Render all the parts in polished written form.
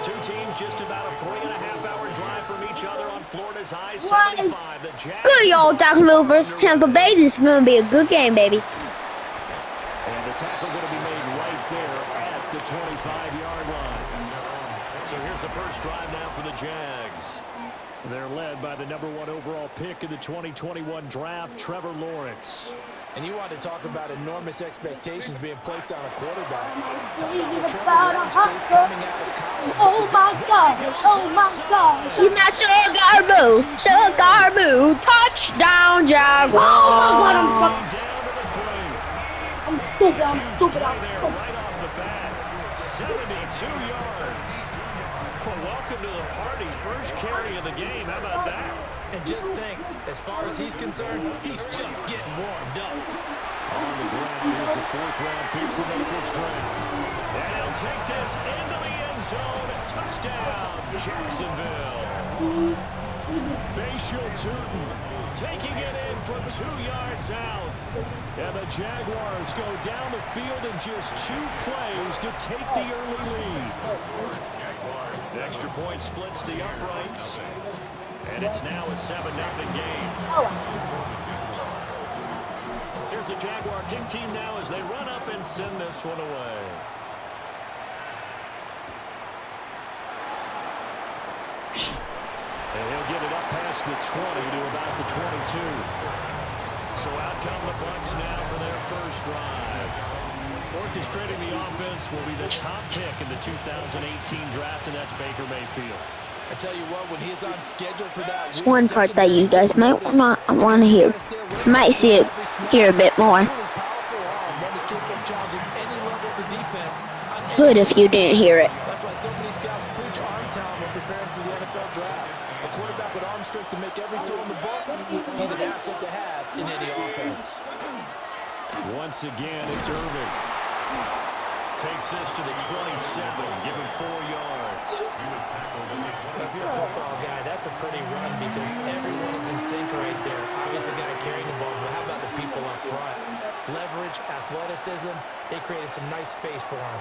Two teams just about a 3.5-hour drive from each other on Florida's I-75. The Jags good, y'all. Jacksonville versus Tampa Bay. This is going to be a good game, baby. And the tackle going to be made right there at the 25-yard line. So here's the first drive now for the Jags. They're led by the #1 overall pick in the 2021 draft, Trevor Lawrence. And you want to talk about enormous expectations being placed on a quarterback. Oh my gosh, oh my gosh. He's not Sugar Boo. Touchdown, Jaguars. Oh my God, I'm stupid. Right off the bat, 72 yards. Well, welcome to the party. First carry of the game. How about that? And just think, as far as he's concerned, he's just getting warmed up. On the ground, here's the 4th-round pick for Naples draft. And he'll take this into the end zone. Touchdown, Jacksonville. Bashal Tootin taking it in from 2 yards out. And the Jaguars go down the field in just 2 plays to take the early lead. The extra point splits the uprights. And it's now a 7-0 game. Here's the Jaguar King team now as they run up and send this one away. And he'll get it up past the 20 to about the 22. So out come the Bucs now for their first drive. Orchestrating the offense will be the top pick in the 2018 draft, and that's Baker Mayfield. I tell you what, when he's on schedule for that, It's one part that you guys might not want to hear. Might see it here a bit more. Good if you didn't hear it. That's why so many scouts preach arm talent when preparing for the NFL draft. A quarterback with arm strength to make every throw in the book, he's an asset to have in any offense. Once again, it's Irving. Takes this to the 27, give him 4 yards. If you're a football guy, that's a pretty run because everyone is in sync right there. Obviously, the guy carrying the ball, but how about the people up front? Leverage, athleticism, they created some nice space for him.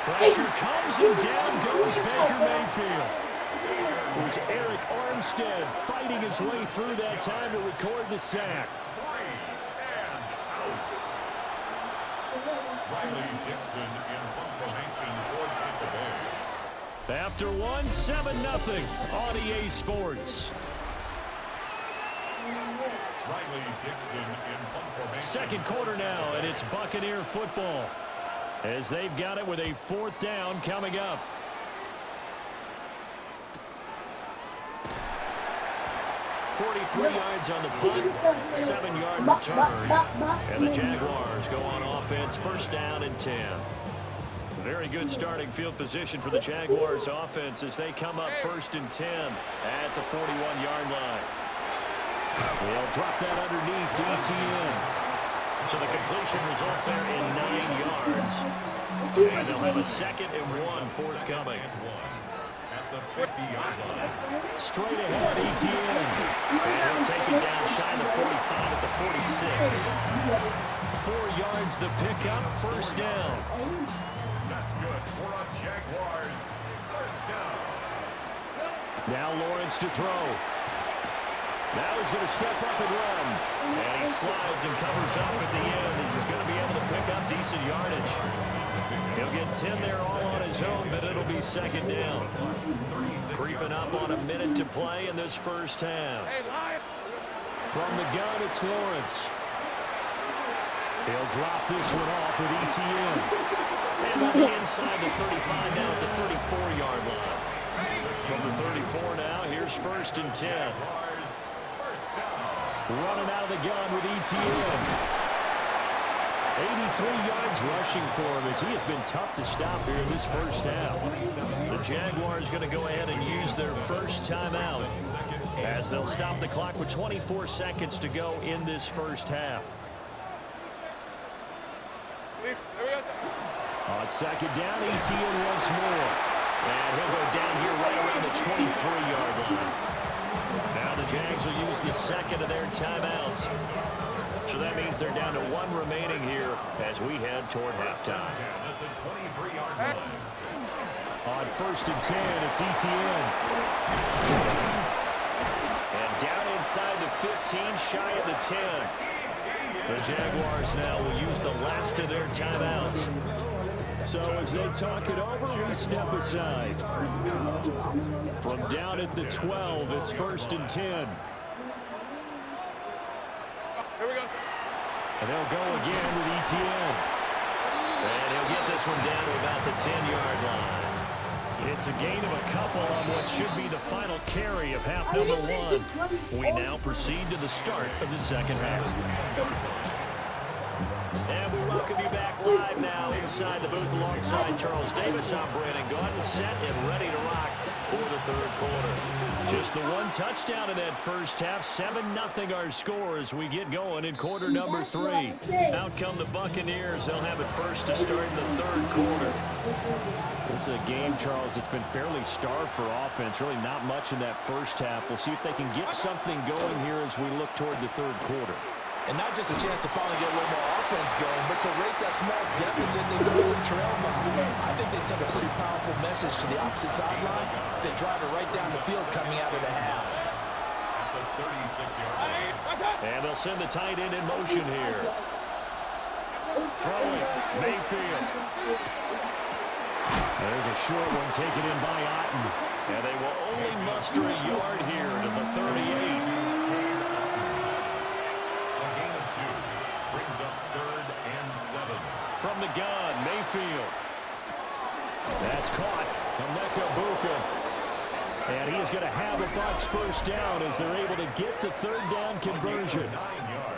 Pressure comes and down goes Baker Mayfield. It was Eric Armstead fighting his way through that time to record the sack. After one, 7-0 on EA Sports. Second quarter now, and it's Buccaneer football as they've got it with a 4th down coming up. .43 yards on the punt, 7-yard return, and the Jaguars go on offense, 1st down and 10. Very good starting field position for the Jaguars offense as they come up 1st and 10 at the 41-yard line. They'll drop that underneath to ETN. So the completion results there in 9 yards. And they'll have a 2nd and 1 forthcoming. Straight ahead, ETN. And he'll take it down shy of the 45 at the 46. 4 yards the pickup, 1st down. That's good for a Jaguars 1st down. Now Lawrence to throw. Now he's going to step up and run. And he slides and covers up at the end as he's going to be able to pick up decent yardage. He'll get 10 there all on his own, but it'll be 2nd down. Creeping up on a minute to play in this first half. From the gun, it's Lawrence. He'll drop this one off with ETN. And on the inside, the 35 down at the 34-yard line. From the 34 now, here's 1st and 10. Running out of the gun with ETN. 83 yards rushing for him as he has been tough to stop here in this first half. The Jaguars going to go ahead and use their first timeout as they'll stop the clock with 24 seconds to go in this first half. On 2nd down, ETN once more. And he'll go down here right around the 23-yard line. Now the Jags will use the 2nd of their timeouts. So that means they're down to 1 remaining here as we head toward halftime. On first and 10. It's Etienne. And down inside the 15, shy of the 10. The Jaguars now will use the last of their timeouts. So as they talk it over, we step aside. From down at the 12, it's first and 10. Here we go. And they'll go again with Etienne. And he'll get this one down to about the 10-yard line. It's a gain of a couple on what should be the final carry of half number one. We now proceed to the start of the second half. And we welcome you back live now inside the booth alongside Charles Davis. I'm Brandon Gordon, set and ready to rock for the third quarter. Just the one touchdown in that first half. 7-0 our score as we get going in quarter number 3. Out come the Buccaneers. They'll have it first to start in the third quarter. This is a game, Charles, it's been fairly starved for offense. Really not much in that first half. We'll see if they can get something going here as we look toward the third quarter. And not just a chance to finally get a little more offense going, but to erase that small deficit they clearly trail behind. I think they'd send a pretty powerful message to the opposite sideline. They drive it right down the field coming out of the half. And they'll send the tight end in motion here. Throwing, Mayfield. There's a short one taken in by Otten. And they will only muster a yard here to the 38. From the gun, Mayfield. That's caught. Emeka Buka. And he is going to have a Bucs first down as they're able to get the third down conversion.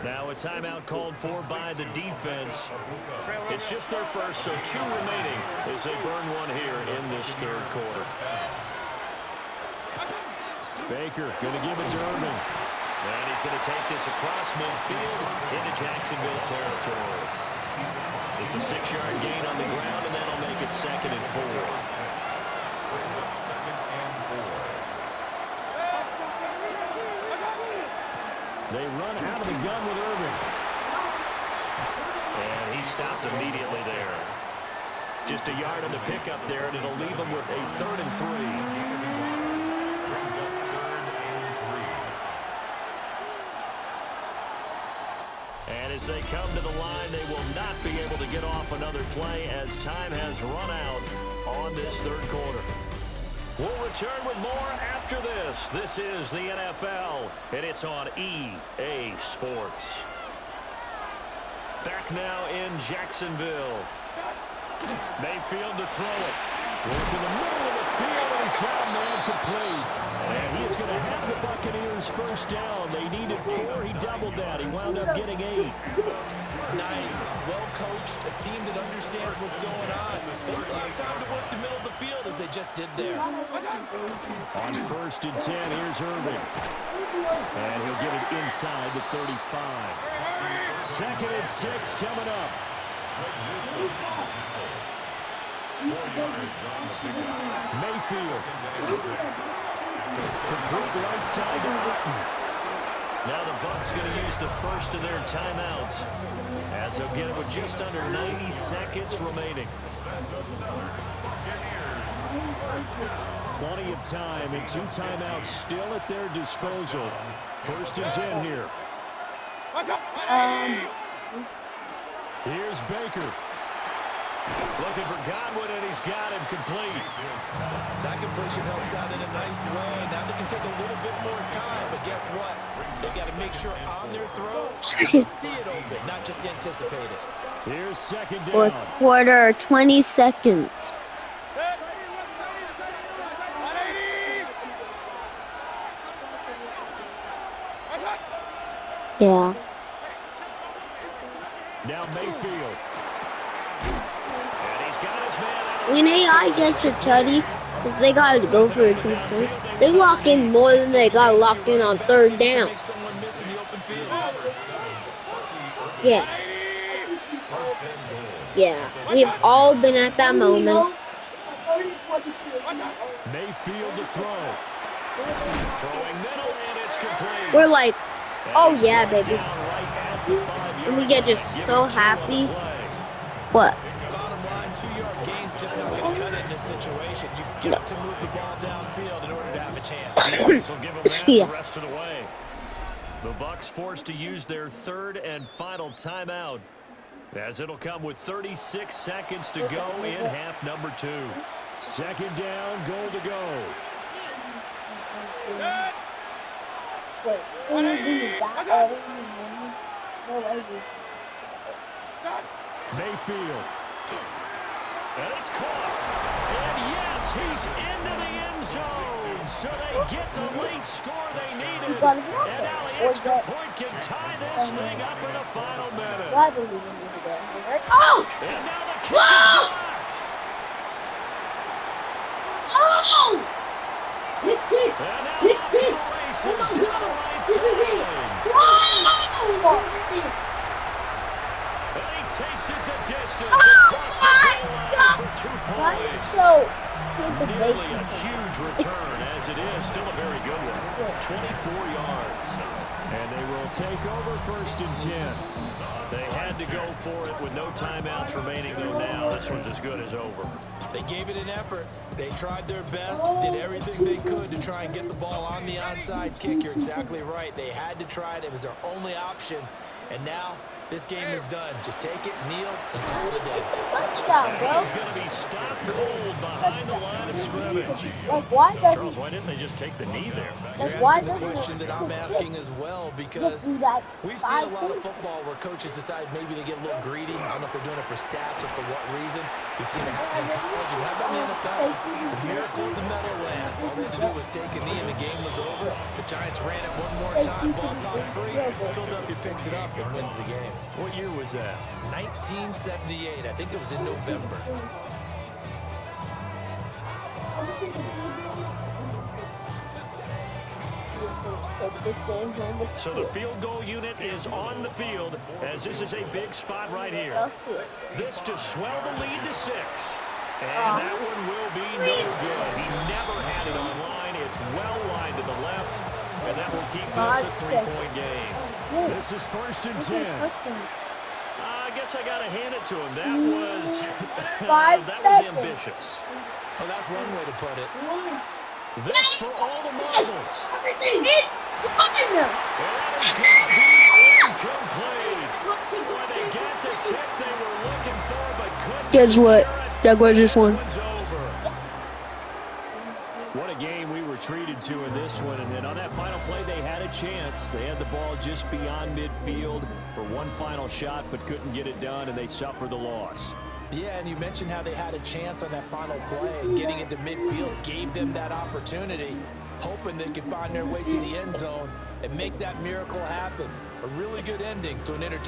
Now a timeout called for by the defense. It's just their first, so 2 remaining as they burn one here in this third quarter. Baker going to give it to Irvin. And he's going to take this across midfield into Jacksonville territory. It's a 6-yard gain on the ground, and that'll make it 2nd and 4. They run out of the gun with Irvin. And he stopped immediately there. Just a yard on the pickup there, and it'll leave them with a 3rd and 3. And as they come to the line, they will not be able to get off another play as time has run out on this third quarter. We'll return with more after this. This is the NFL, and it's on EA Sports. Back now in Jacksonville. Mayfield to throw it. Work in the middle of the field, and he's got a man complete. And he is going to have the Buccaneers first down. They needed 4. He doubled that. He wound up getting 8. Nice. Well coached. A team that understands what's going on. They still have time to work the middle of the field as they just did there. On 1st and 10, here's Irvin. And he'll get it inside the 35. 2nd and 6 coming up. Mayfield. Complete right side to Otten. Now the Bucs going to use the first of their timeouts as they'll get it with just under 90 seconds remaining. Plenty of time and 2 timeouts still at their disposal. 1st and 10 here. Here's Baker. Looking for Godwin, and he's got him complete. That completion helps out in a nice way. Now they can take a little bit more time, but guess what? They got to make sure on their throws, they see it open, not just anticipate it. Here's 2nd down. 4th quarter, 20 seconds. Yeah. Now Mayfield. And he's got his man out of When AI gets a tutty, they gotta go for a 2-point. They lock in more than they got locked in on 3rd down. Yeah. Yeah. We've all been at that moment. Mayfield to throw. Throwing middle, and it's complete. We're like, oh yeah, baby. And we get just so happy. What? Bottom line, 2-yard gain's just not going to cut it in this situation. You've got to move the ball downfield in order to have a chance. Defense will give them that Yeah. the rest of the way. The Bucs forced to use their third and final timeout, as it'll come with 36 seconds to go in half number 2. Second down, goal to go. Wait, Mayfield. And it's caught. And yes, he's into the end zone. So they get the late score they needed. And now the extra point can tie this thing up in the final minute. Oh! And now the kick is blocked. Oh! Pick six! And now Pick off six! to the races down the right This is it! side. Wow! And he takes it the distance Oh across the my goal line God! for 2 Why is it points. so Nearly a huge return as it is. Still a very good one. 24 yards. And they will take over first and 10. They had to go for it with no timeouts remaining, though now this one's as good as over. They gave it an effort. They tried their best, did everything they could to try and get the ball on the onside kick. You're exactly right. They had to try it. It was their only option. And now this game is done. Just take it, kneel, and call it a day. It's a touchdown, bro. He's going to be stopped cold behind the line of scrimmage. Like, why doesn't Charles, why didn't they just take the knee there? You're why asking the doesn't question that I'm asking as well, because do that we've seen a 5 lot of points? football where coaches decide maybe they get a little greedy. I don't know if they're doing it for stats or for what reason. We've seen it happen in college. And how about in the NFL? The miracle of the Meadowlands. All they had to do was take a knee and the game was over. The Giants ran it one more time. Ball popped free. Philadelphia picks it up and wins the game. What year was that? 1978. I think it was in November. So the field goal unit is on the field, as this is a big spot right here. This to swell the lead to 6. And that one will be no good. He never had it online. It's well lined to the left, and that will keep this a 3-point game. This is first and 10. I guess I got to hand it to him. That was, that was ambitious. Well, that's one way to put it. This for all the marbles. Everything is fine. And that is going to be incomplete. Boy, they got the tip they were looking for, but couldn't Guess what? secure it. Jaguars just won. This one's over. What a game we were treated to in this one. And then on that final play, they had a chance. They had the ball just beyond midfield for one final shot, but couldn't get it done, and they suffered the loss. Yeah, and you mentioned how they had a chance on that final play, and getting into midfield gave them that opportunity, hoping they could find their way to the end zone and make that miracle happen. A really good ending to an entertaining